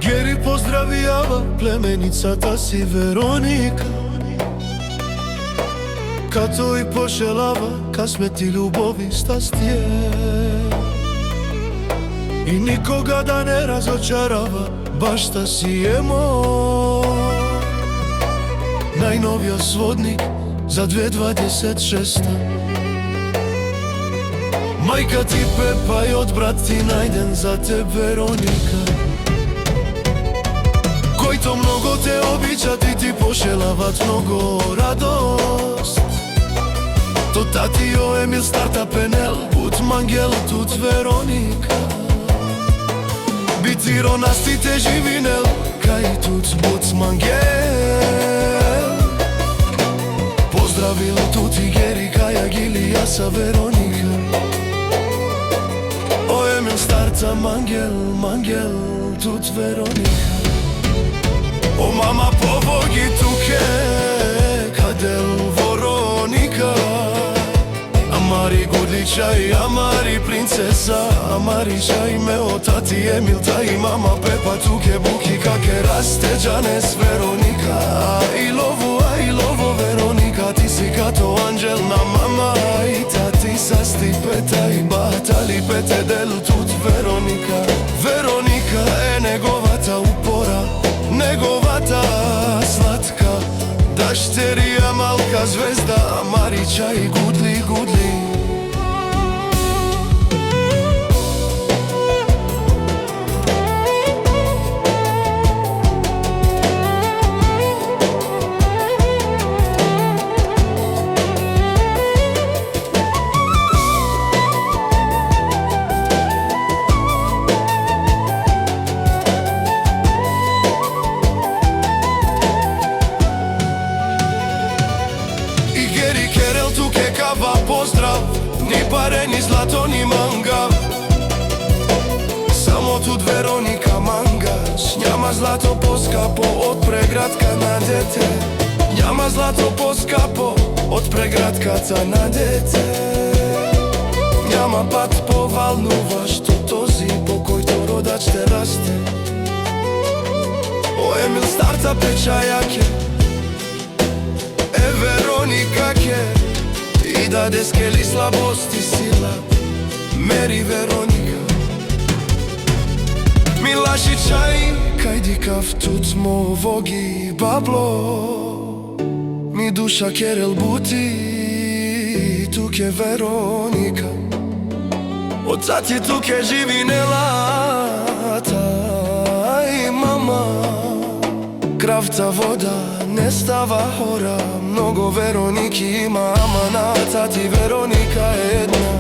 Geri pozdravljava plemenicata si Veronika. Като и пожелава късмет и любов и щастие, и никога да не разочарава баща си е мой. Най-новия сводник за 2026. Майка ти Пепа и от брат ти найден за теб Вероника, който много те обичат и ти пожелават много радост. То татио Емил старта пенел, от Мангел, тут Вероника. Би ронастите живинел, кай тут от Мангел. Поздравил тут и Гери, кая Гилия са Вероника. О Емил старта Мангел, Мангел, тут Вероника. O mama povogi tuke kadel Veronika. Amari gudličaj, amari princesa, amari čaj me o tati Emil, taj mama Pepa tuke buki kake raste džanes Veronika. I lovo Veronika, ti si kato anđelna mama, i tati sasti peta i bata lipete del tut Veronika. Veronika je negovata upora, неговата сладка дъщеря, малка звезда, Марича и Гудли, Гудли. Поздрав, ни паре, ни злато, ни манга. Само тут Вероника мангаш. Няма злато по-скъпо от преградка на дете. Няма злато по-скъпо от преградката на дете. Няма път по-вълнуващ от този, по който родач ще расте. О Емил старта печаяке, Вероника ке. И даде скели слабост и сила, мери Вероника. Милаши чай, кай дикав тут мо воги бабло. Ми душа керел бути, тук е Вероника. Отцът ти тук е живинелата. Ай, мама, кравца вода не става хора. Много Вероники има, ама на тати Вероника е една.